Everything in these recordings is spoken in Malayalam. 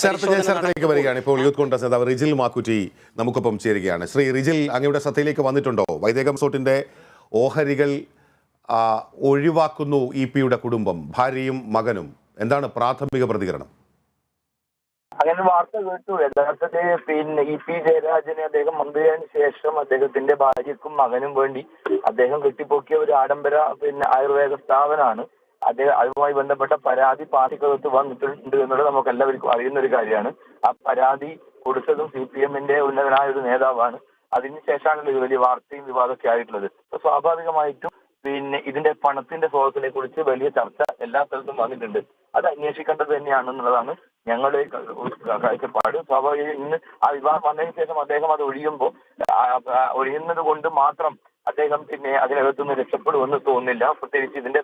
ശരത്തിലേക്ക് വരികയാണ്. ഇപ്പോൾ യൂത്ത് കോൺഗ്രസ് നേതാവ് റിജിൽ മാക്കുറ്റി നമുക്കൊപ്പം ചേരുകയാണ്. ശ്രീ റിജിൽ, അങ്ങയുടെ ശ്രദ്ധയിലേക്ക് വന്നിട്ടുണ്ടോ വൈദേകം റിസോർട്ടിന്റെ ഓഹരികൾ ഒഴിവാക്കുന്നു ഇപിയുടെ കുടുംബം, ഭാര്യയും മകനും? എന്താണ് പ്രാഥമിക പ്രതികരണം? അങ്ങനെ വാർത്ത കേട്ടു. യഥാർത്ഥത്തിൽ ഇ.പി. ജയരാജനെ അദ്ദേഹം മന്ത്രിയായതിനു ശേഷം അദ്ദേഹത്തിന്റെ ഭാര്യക്കും മകനും വേണ്ടി അദ്ദേഹം കെട്ടിപ്പൊക്കിയ ഒരു ആഡംബര ആയുർവേദ സ്ഥാപനമാണ്. അദ്ദേഹം അതുമായി ബന്ധപ്പെട്ട പരാതി പാർട്ടിക്കകത്ത് വന്നിട്ടുണ്ട് എന്നുള്ളത് നമുക്ക് എല്ലാവർക്കും അറിയുന്ന ഒരു കാര്യമാണ്. ആ പരാതി കൊടുത്തതും CPM-ന്റെ ഉന്നതനായ ഒരു നേതാവാണ്. അതിനുശേഷമാണല്ലോ ഇത് വലിയ വാർത്തയും വിവാദമൊക്കെ ആയിട്ടുള്ളത്. സ്വാഭാവികമായിട്ടും ഇതിന്റെ പണത്തിന്റെ സ്രോതസ്സിനെ കുറിച്ച് വലിയ ചർച്ച എല്ലാ സ്ഥലത്തും വന്നിട്ടുണ്ട്. അത് അന്വേഷിക്കേണ്ടത് തന്നെയാണെന്നുള്ളതാണ് ഞങ്ങളുടെ കാഴ്ചപ്പാട്. സ്വാഭാവികം ഇന്ന് ആ വിവാഹം വന്നതിന് ശേഷം അദ്ദേഹം അത് ഒഴിയുന്നത് കൊണ്ട് മാത്രം അദ്ദേഹം അതിനകത്തുനിന്ന് രക്ഷപ്പെടുമെന്ന് തോന്നുന്നില്ല. പ്രത്യേകിച്ച് ഇതിന്റെ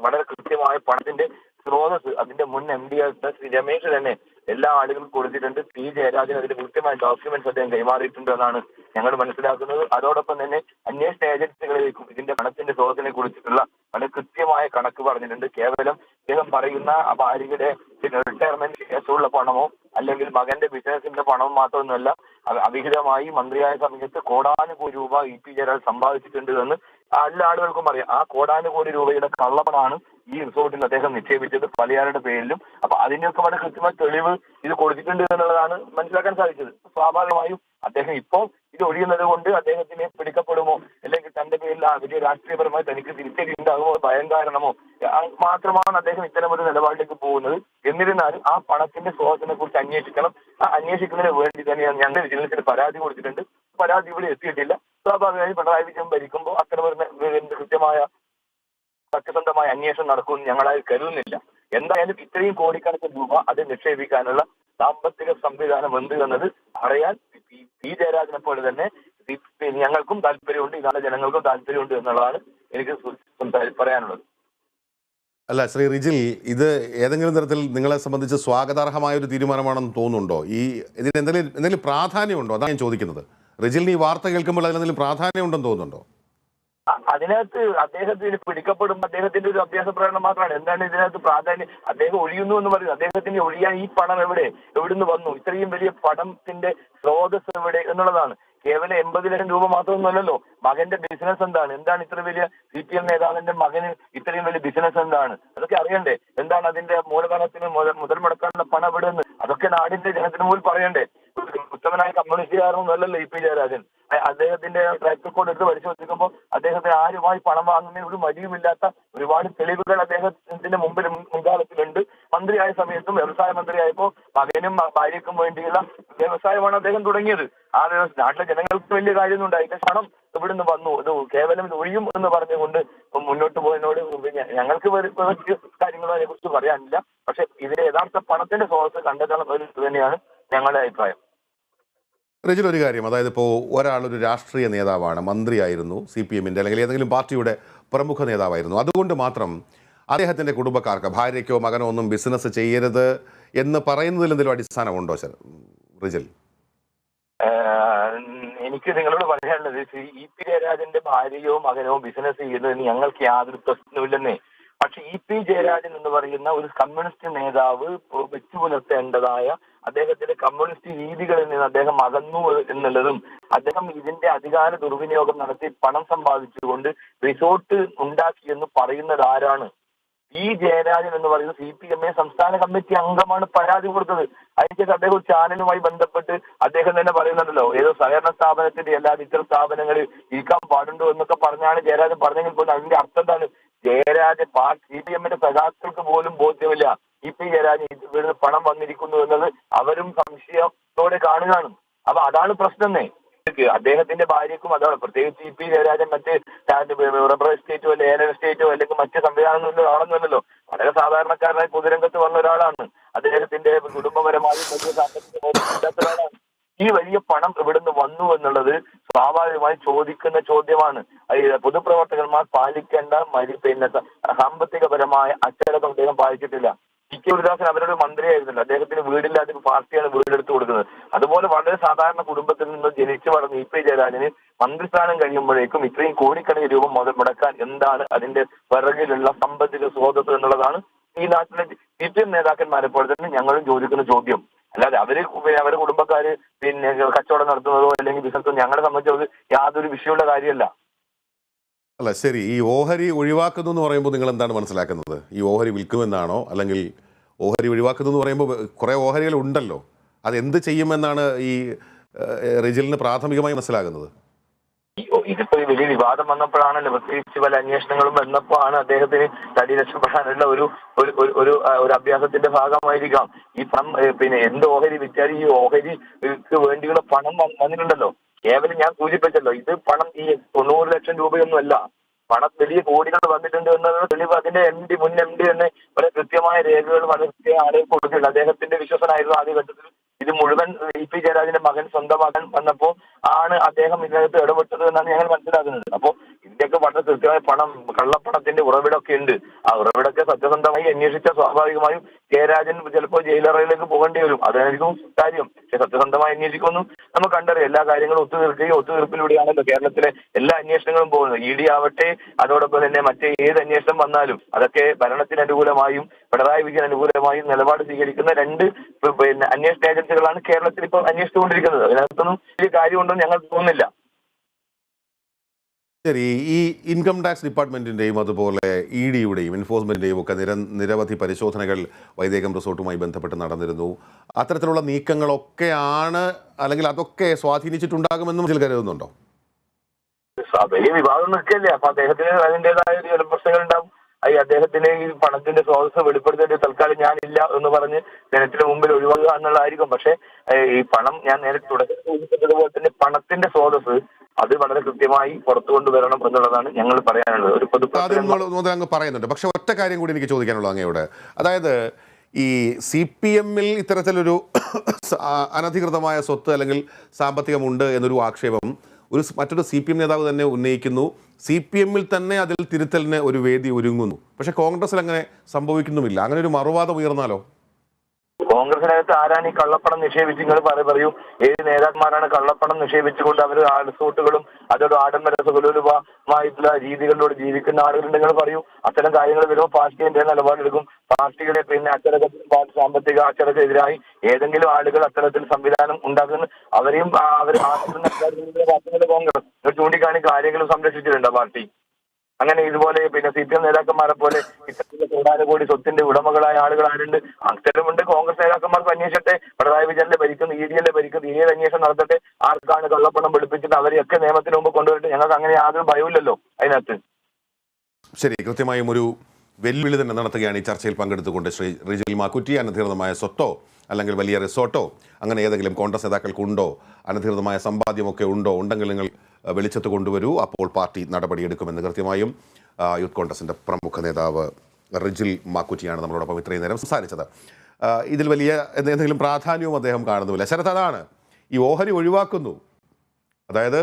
വളരെ കൃത്യമായ പണത്തിന്റെ സ്രോതസ് അതിന്റെ മുൻ MD ശ്രീ രമേശ് തന്നെ എല്ലാ ആളുകളും കൊടുത്തിട്ടുണ്ട്. P. ജയരാജൻ അതിന്റെ കൃത്യമായ ഡോക്യുമെന്റ്സ് അദ്ദേഹം കൈമാറിയിട്ടുണ്ട് എന്നാണ് ഞങ്ങൾ മനസ്സിലാക്കുന്നത്. അതോടൊപ്പം തന്നെ അന്വേഷണ ഏജൻസികളിലേക്കും ഇതിന്റെ പണത്തിന്റെ സ്രോതസ്സിനെ കുറിച്ചിട്ടുള്ള വളരെ കൃത്യമായ കണക്ക് പറഞ്ഞിട്ടുണ്ട്. കേവലം അദ്ദേഹം പറയുന്ന ഭാര്യയുടെ റിട്ടയർമെന്റ് കേസുള്ള പണമോ അല്ലെങ്കിൽ മകന്റെ ബിസിനസിന്റെ പണമോ മാത്രമൊന്നുമല്ല, അവിഹിതമായി മന്ത്രിയായ സമയത്ത് കോടാനുകോടി രൂപ ഇ.പി. ജയരാജൻ സമ്പാദിച്ചിട്ടുണ്ട് എന്ന് എല്ലാ ആളുകൾക്കും അറിയാം. ആ കോടാനുകോടി രൂപയുടെ കള്ളപ്പണമാണ് ഈ റിസോർട്ടിൽ അദ്ദേഹം നിക്ഷേപിച്ചത് പലയാളുടെ പേരിലും. അപ്പൊ അതിന്റെയൊക്കെ വളരെ കൃത്യമായ തെളിവ് ഇത് കൊടുത്തിട്ടുണ്ട് എന്നുള്ളതാണ് മനസ്സിലാക്കാൻ സാധിച്ചത്. സ്വാഭാവികമായും അദ്ദേഹം ഇപ്പോൾ ഇത് ഒഴിയുന്നത് കൊണ്ട് അദ്ദേഹത്തിന് പിടിക്കപ്പെടുമോ അല്ലെങ്കിൽ തന്റെ പേരിൽ വലിയ രാഷ്ട്രീയപരമായി തനിക്ക് തിരിച്ചടി ഉണ്ടാകുമോ ഭയം കാരണമോ മാത്രമാണ് അദ്ദേഹം ഇത്തരമൊരു നിലപാടിലേക്ക് പോകുന്നത്. എന്നിരുന്നാലും ആ പണത്തിന്റെ സ്രോതസ്സിനെ കുറിച്ച് അന്വേഷിക്കണം. ആ അന്വേഷിക്കുന്നതിന് വേണ്ടി തന്നെയാണ് ഞങ്ങൾ വിജിലൻസിന് പരാതി കൊടുത്തിട്ടുണ്ട്. പരാതി ഇവിടെ എത്തിയിട്ടില്ല. സ്വാഭാവികമായും പിണറായി വിജയൻ ഭരിക്കുമ്പോൾ അത്തരമൊരു കൃത്യമായ സത്യസന്ധമായ അന്വേഷണം നടക്കുമെന്ന് ഞങ്ങളായി കരുതുന്നില്ല. എന്തായാലും ഇത്രയും കോടിക്കണക്കിന് രൂപ അത് നിക്ഷേപിക്കാനുള്ള സാമ്പത്തിക സംവിധാനം ഉണ്ട് എന്നത് അറിയാൻ P. ജയരാജനെ പോലെ തന്നെ ഞങ്ങൾക്കും താല്പര്യമുണ്ട്, ഇതാണ് ജനങ്ങൾക്കും താല്പര്യമുണ്ട് എന്നുള്ളതാണ് എനിക്ക് പറയാനുള്ളത്. അല്ല ശ്രീ റിജിൽ, ഇത് ഏതെങ്കിലും തരത്തിൽ നിങ്ങളെ സംബന്ധിച്ച് സ്വാഗതാർഹമായ ഒരു തീരുമാനമാണെന്ന് തോന്നുന്നുണ്ടോ? ഇതിന് എന്തെങ്കിലും പ്രാധാന്യമുണ്ടോ? അതാണ് ഞാൻ ചോദിക്കുന്നത്. റിജിലിന് ഈ വാർത്ത കേൾക്കുമ്പോൾ അതിനെന്തെങ്കിലും പ്രാധാന്യം ഉണ്ടെന്ന് തോന്നുന്നുണ്ടോ? അതിനകത്ത് അദ്ദേഹത്തിന് പിടിക്കപ്പെടുമ്പോൾ അദ്ദേഹത്തിന്റെ ഒരു അഭ്യാസ പ്രകടനം മാത്രമാണ്. എന്താണ് ഇതിനകത്ത് പ്രാധാന്യം? അദ്ദേഹം ഒഴിയുന്നു എന്ന് പറയുന്നത് അദ്ദേഹത്തിന് ഒഴിയാൻ ഈ പണം എവിടുന്ന് വന്നു? ഇത്രയും വലിയ പണത്തിന്റെ സ്രോതസ് എവിടെ എന്നുള്ളതാണ്. കേവലം 80 ലക്ഷം രൂപ മാത്രമൊന്നുമല്ലല്ലോ. മകന്റെ ബിസിനസ് എന്താണ് ഇത്ര വലിയ CPM നേതാവിന്റെ മകന് ഇത്രയും വലിയ ബിസിനസ് എന്താണ്? അതൊക്കെ അറിയണ്ടേ? എന്താണ് അതിന്റെ മൂലധനത്തിന് മുതൽ മുടക്കാനുള്ള പണം എവിടെ നിന്ന്? അതൊക്കെ നാടിന്റെ ജനത്തിന് മുന്നിൽ പറയണ്ടേ? ഉത്തമനായ കമ്മ്യൂണിസ്റ്റുകാരനൊന്നും അല്ലല്ലോ ഇ.പി. ജയരാജൻ. അദ്ദേഹത്തിന്റെ ട്രാക്ക് റെക്കോർഡ് എടുത്ത് പരിശോധിക്കുമ്പോൾ അദ്ദേഹത്തിന് ആരുമായി പണം വാങ്ങുന്നതിന് ഒരു മടിയുമില്ലാത്ത ഒരുപാട് തെളിവുകൾ അദ്ദേഹത്തിന്റെ മുൻകാലത്തിലുണ്ട്. മന്ത്രിയായ സമയത്തും വ്യവസായ മന്ത്രിയായപ്പോ മകനും ഭാര്യക്കും വേണ്ടിയുള്ള വ്യവസായമാണ് അദ്ദേഹം തുടങ്ങിയത്. ആ നാട്ടിലെ ജനങ്ങൾക്ക് വലിയ കാര്യമൊന്നും ഉണ്ടായില്ല. പണം ഇവിടുന്ന് വന്നു, ഇത് കേവലം ഒഴിയും എന്ന് പറഞ്ഞുകൊണ്ട് മുന്നോട്ട് പോയതിനോട് ഞങ്ങൾക്ക് കാര്യങ്ങളോ അതിനെ കുറിച്ച് പറയാനില്ല. പക്ഷെ ഇതിലെ യഥാർത്ഥ പണത്തിന്റെ സ്രോതസ് കണ്ടെത്താൻ തന്നെയാണ് ഞങ്ങളുടെ അഭിപ്രായം. റിജിൽ, ഒരു കാര്യം, അതായത് ഇപ്പോൾ ഒരാളൊരു രാഷ്ട്രീയ നേതാവാണ്, മന്ത്രിയായിരുന്നു, CPM-ന്റെ അല്ലെങ്കിൽ ഏതെങ്കിലും പാർട്ടിയുടെ പ്രമുഖ നേതാവായിരുന്നു, അതുകൊണ്ട് മാത്രം അദ്ദേഹത്തിൻ്റെ കുടുംബക്കാർക്ക് ഭാര്യയ്ക്കോ മകനോ ഒന്നും ബിസിനസ് ചെയ്യരുത് എന്ന് പറയുന്നതിൽ എന്തെങ്കിലും അടിസ്ഥാനമുണ്ടോ റിജിൽ? എനിക്ക് നിങ്ങളോട് പറയാനുള്ളത്, ഇ.പി. ജയരാജന്റെ ഭാര്യയോ മകനോ ബിസിനസ് ചെയ്യുന്നതിന് ഞങ്ങൾക്ക് യാതൊരു പ്രശ്നമില്ലെന്നേ. പക്ഷെ ഇ.പി. ജയരാജൻ എന്ന് പറയുന്ന ഒരു കമ്മ്യൂണിസ്റ്റ് നേതാവ് വെച്ചു പുലർത്തേണ്ടതായ അദ്ദേഹത്തിന്റെ കമ്മ്യൂണിസ്റ്റ് രീതികളിൽ നിന്ന് അദ്ദേഹം അകന്നു എന്നുള്ളതും അദ്ദേഹം ഇതിന്റെ അധികാര ദുർവിനിയോഗം നടത്തി പണം സമ്പാദിച്ചുകൊണ്ട് റിസോർട്ട് ഉണ്ടാക്കിയെന്ന് പറയുന്നത് ആരാണ്? P. ജയരാജൻ എന്ന് പറയുന്ന CPM സംസ്ഥാന കമ്മിറ്റി അംഗമാണ് പരാതി കൊടുത്തത്. അതിനുശേഷം അദ്ദേഹം ഒരു ചാനലുമായി ബന്ധപ്പെട്ട് അദ്ദേഹം തന്നെ പറയുന്നുണ്ടല്ലോ, ഏതോ സഹകരണ സ്ഥാപനത്തിന്റെ അല്ലാതെ ഇത്തരം സ്ഥാപനങ്ങളിൽ ഇരിക്കാൻ പാടുണ്ടോ എന്നൊക്കെ പറഞ്ഞാണ് ജയരാജൻ പറഞ്ഞെങ്കിൽ പോലും അതിന്റെ അർത്ഥം എന്താണ്? ജയരാജൻ CPM-ന്റെ സഖാക്കൾക്ക് പോലും ബോധ്യമില്ല ഇ.പി. ജയരാജൻ ഇവിടുന്ന് പണം വന്നിരിക്കുന്നു എന്നത് അവരും സംശയത്തോടെ കാണുകയാണ്. അപ്പൊ അതാണ് പ്രശ്നം. അദ്ദേഹത്തിന്റെ ഭാര്യക്കും അതാണ്. പ്രത്യേകിച്ച് ഇ.പി. ജയരാജൻ മറ്റ് റബ്ബർ എസ്റ്റേറ്റോ അല്ലെ ഏലം എസ്റ്റേറ്റോ അല്ലെങ്കിൽ മറ്റ് സംവിധാനങ്ങളിലോ ആണെന്നല്ലോ, വളരെ സാധാരണക്കാരനായി പൊതുരംഗത്ത് വന്ന ഒരാളാണ്. അദ്ദേഹത്തിന്റെ കുടുംബപരമായി വലിയ സാമ്പത്തിക ഒരാളാണ്. ഈ വലിയ പണം ഇവിടുന്ന് വന്നു എന്നുള്ളത് സ്വാഭാവികമായി ചോദിക്കുന്ന ചോദ്യമാണ്. പൊതുപ്രവർത്തകന്മാർ പാലിക്കേണ്ട സാമ്പത്തികപരമായ അച്ചടക്കം അദ്ദേഹം പാലിച്ചിട്ടില്ല. P.K. ഗുരുദാസൻ അവരുടെ മന്ത്രിയായിരുന്നല്ലോ, അദ്ദേഹത്തിന് വീടില്ലാതെ പാർട്ടിയാണ് വീടെടുത്ത് കൊടുക്കുന്നത്. അതുപോലെ വളരെ സാധാരണ കുടുംബത്തിൽ നിന്ന് ജനിച്ചു വളർന്ന ഇ.പി. ജയരാജന് മന്ത്രിസ്ഥാനം കഴിയുമ്പോഴേക്കും ഇത്രയും കോടിക്കണക്കിന് രൂപ മുടക്കാൻ എന്താണ് അതിന്റെ പിറകിലുള്ള സാമ്പത്തിക സ്രോതസ് എന്നുള്ളതാണ് ഈ നാട്ടിലെ CPM നേതാക്കന്മാരെ പോലെ തന്നെ ഞങ്ങളും ചോദിക്കുന്ന ചോദ്യം. അല്ലാതെ അവരുടെ കുടുംബക്കാര് കച്ചവടം നടത്തുന്നതോ അല്ലെങ്കിൽ ബിസിനസ്സോ ഞങ്ങളെ സംബന്ധിച്ചത് യാതൊരു വിഷയമുള്ള കാര്യമല്ല. അല്ല ശരി, ഈ ഓഹരി ഒഴിവാക്കുന്നു എന്ന് പറയുമ്പോൾ നിങ്ങൾ എന്താണ് മനസ്സിലാക്കുന്നത്? ഈ ഓഹരി വിൽക്കുമെന്നാണോ, അല്ലെങ്കിൽ ഓഹരി ഒഴിവാക്കുന്നു എന്ന് പറയുമ്പോൾ കുറേ ഓഹരികൾ ഉണ്ടല്ലോ, അതെന്ത് ചെയ്യുമെന്നാണ് ഈ റിജിലിന് പ്രാഥമികമായി മനസ്സിലാകുന്നത്? ഇതിപ്പോ വലിയ വിവാദം വന്നപ്പോഴാണല്ലോ, പ്രത്യേകിച്ച് പല അന്വേഷണങ്ങളും വന്നപ്പോഴാണ് അദ്ദേഹത്തിന് തടി രക്ഷപ്പെടാനുള്ള ഒരു അഭ്യാസത്തിന്റെ ഭാഗമായിരിക്കാം ഈ പണം. എന്ത് ഓഹരി വിറ്റാലും ഈ ഓഹരിക്ക് വേണ്ടിയുള്ള പണം വന്നിട്ടുണ്ടല്ലോ. കേവലം ഞാൻ സൂചിപ്പിച്ചല്ലോ, ഇത് പണം ഈ 90 ലക്ഷം രൂപയൊന്നുമല്ല, പണം വലിയ കോടികൾ വന്നിട്ടുണ്ട് എന്നത് തെളിവ് അതിന്റെ മുൻ എം ഡി തന്നെ വളരെ കൃത്യമായ രേഖകൾ വളരെ ആളുകൾ കൊടുത്തിട്ടുണ്ട്. അദ്ദേഹത്തിന്റെ വിശ്വസനായിരുന്നു ആദ്യഘട്ടത്തിൽ. ഇത് മുഴുവൻ ഇ.പി. ജയരാജന്റെ മകൻ സ്വന്തമാക്കാൻ വന്നപ്പോ ആണ് അദ്ദേഹം ഇതിനകത്ത് ഇടപെട്ടത് എന്നാണ് ഞങ്ങൾ മനസ്സിലാക്കുന്നത്. അപ്പോ ഇതിന്റെയൊക്കെ വളരെ കൃത്യമായ പണം, കള്ളപ്പണത്തിന്റെ ഉറവിടമൊക്കെ ഉണ്ട്. ആ ഉറവിടമൊക്കെ സത്യസന്ധമായി അന്വേഷിച്ച സ്വാഭാവികമായും ജയരാജൻ ചിലപ്പോൾ ജയിലറയിലേക്ക് പോകേണ്ടി വരും. അതായിരിക്കും കാര്യം. പക്ഷെ സത്യസന്ധമായി അന്വേഷിക്കുമെന്നും നമുക്ക് കണ്ടറിയാം. എല്ലാ കാര്യങ്ങളും ഒത്തുതീർപ്പിലൂടെയാണല്ലോ കേരളത്തിലെ എല്ലാ അന്വേഷണങ്ങളും പോകുന്നത്. ഇ ഡി ആവട്ടെ, അതോടൊപ്പം തന്നെ മറ്റേ ഏത് അന്വേഷണം വന്നാലും അതൊക്കെ ഭരണത്തിന് അനുകൂലമായും പിണറായി വിജയൻ അനുകൂലമായും നിലപാട് സ്വീകരിക്കുന്ന രണ്ട് അന്വേഷണ ഏജൻസികളാണ് കേരളത്തിൽ ഇപ്പോൾ അന്വേഷിച്ചുകൊണ്ടിരിക്കുന്നത്. അതിനകത്തൊന്നും വലിയ കാര്യമുണ്ടെന്ന് ഞങ്ങൾ തോന്നുന്നില്ല. ശരി, ഈ ഇൻകം ടാക്സ് ഡിപ്പാർട്ട്മെൻറ്റിൻ്റെയും അതുപോലെ ഇ ഡിയുടെയും എൻഫോഴ്സ്മെൻറ്റിൻ്റെയും ഒക്കെ നിരവധി പരിശോധനകൾ വൈദേകം റിസോർട്ടുമായി ബന്ധപ്പെട്ട് നടന്നിരുന്നു. അത്തരത്തിലുള്ള നീക്കങ്ങളൊക്കെയാണ്, അല്ലെങ്കിൽ അതൊക്കെ സ്വാധീനിച്ചിട്ടുണ്ടാകുമെന്നും ചില കരുതുന്നുണ്ടോ? വലിയ വിവാദം നിൽക്കല്ലേ, അപ്പൊ അദ്ദേഹത്തിന് അതിൻ്റെതായ ചില പ്രശ്നങ്ങൾ ഉണ്ടാവും. അദ്ദേഹത്തിന് ഈ പണത്തിന്റെ സ്രോതസ് വെളിപ്പെടുത്തേണ്ട തൽക്കാലം ഞാനില്ല എന്ന് പറഞ്ഞ് ജനത്തിന് മുമ്പിൽ ഒഴിവാക്കുക എന്നുള്ളതായിരിക്കും. പക്ഷെ ഈ പണം, ഞാൻ നേരത്തെ തുടക്കത്തിൽ സൂചിപ്പിച്ചതുപോലെ തന്നെ പണത്തിന്റെ സ്രോതസ് അത് വളരെ കൃത്യമായി പുറത്തു കൊണ്ടുവരണം എന്നുള്ളതാണ് ഞങ്ങൾ പറയാനുള്ളത്. ഒരു അങ്ങ് പറയുന്നുണ്ട്. പക്ഷെ ഒറ്റ കാര്യം കൂടി എനിക്ക് ചോദിക്കാനുള്ളത് അങ്ങയോട്. അതായത് ഈ CPM-ൽ ഇത്തരത്തിലൊരു അനധികൃതമായ സ്വത്ത് അല്ലെങ്കിൽ സാമ്പത്തികമുണ്ട് എന്നൊരു ആക്ഷേപം മറ്റൊരു CPM നേതാവ് തന്നെ ഉന്നയിക്കുന്നു. CPM-ൽ തന്നെ അതിൽ തിരുത്തലിന് ഒരു വേദി ഒരുങ്ങുന്നു. പക്ഷെ കോൺഗ്രസിൽ അങ്ങനെ സംഭവിക്കുന്നുമില്ല. അങ്ങനെ ഒരു മറുവാദം ഉയർന്നാലോ? കോൺഗ്രസിനകത്ത് ആരാണ് ഈ കള്ളപ്പണം നിക്ഷേപിച്ച്? നിങ്ങൾ പറയൂ, ഏത് നേതാക്കന്മാരാണ് കള്ളപ്പണം നിക്ഷേപിച്ചുകൊണ്ട് അവർ റിസോർട്ടുകളും അതോട് ആഡംബര സുഖലോലുപമായിട്ടുള്ള രീതികളിലൂടെ ജീവിക്കുന്ന ആളുകളുണ്ട്? നിങ്ങൾ പറയൂ. അത്തരം കാര്യങ്ങൾ വരുമ്പോൾ പാർട്ടി എന്റെ നിലപാടെടുക്കും. പാർട്ടികളെ അച്ചടക്കത്തിൽ സാമ്പത്തിക അച്ചടക്കത്തിനെതിരായി ഏതെങ്കിലും ആളുകൾ അത്തരത്തിൽ സംവിധാനം ഉണ്ടാക്കുന്ന അവരെയും കോൺഗ്രസ് ചൂണ്ടിക്കാണി കാര്യങ്ങളും സംരക്ഷിച്ചിട്ടുണ്ട് പാർട്ടി. അങ്ങനെ ഇതുപോലെ CPM നേതാക്കന്മാരെ പോലെ ഇത്തരത്തിലുള്ള കോടാനുകോടി സ്വത്തിന്റെ ഉടമകളായ ആളുകൾ ആരുണ്ട്? അത്തരമുണ്ട്. കോൺഗ്രസ് നേതാക്കന്മാർക്ക് അന്വേഷിച്ചട്ടെ. പിണറായി വിജയനെ ഭരിക്കുന്നു, ED ഭരിക്കുന്നു, ഏത് അന്വേഷണം നടത്തട്ടെ. ആർക്കാണ് കള്ളപ്പണം വെളുപ്പിച്ചിട്ട് അവരെയൊക്കെ നിയമത്തിന് മുമ്പ് കൊണ്ടുവരട്ടെ. ഞങ്ങൾക്ക് അങ്ങനെ യാതൊരു ഭയമില്ലല്ലോ അതിനകത്ത്. ശരി, കൃത്യമായും ഒരു വെല്ലുവിളി തന്നെ നടത്തുകയാണ് ഈ ചർച്ചയിൽ പങ്കെടുത്തുകൊണ്ട് ശ്രീ റിജിൽ മാക്കുറ്റി. അനധികൃതമായ സ്വത്തോ അല്ലെങ്കിൽ വലിയ റിസോർട്ടോ അങ്ങനെ ഏതെങ്കിലും കോൺഗ്രസ് നേതാക്കൾക്കുണ്ടോ, അനധികൃതമായ സമ്പാദ്യമൊക്കെ ഉണ്ടെങ്കിൽ നിങ്ങൾ വെളിച്ചത്ത് കൊണ്ടുവരൂ, അപ്പോൾ പാർട്ടി നടപടിയെടുക്കുമെന്ന് കൃത്യമായും യൂത്ത് കോൺഗ്രസിൻ്റെ പ്രമുഖ നേതാവ് റിജിൽ മാക്കുറ്റിയാണ് നമ്മളോടൊപ്പം ഇത്രയും നേരം സംസാരിച്ചത്. ഇതിൽ വലിയ എന്തെങ്കിലും പ്രാധാന്യവും അദ്ദേഹം കാണുന്നുമില്ല. ശരത്, അതാണ് ഈ ഓഹരി ഒഴിവാക്കുന്നു, അതായത്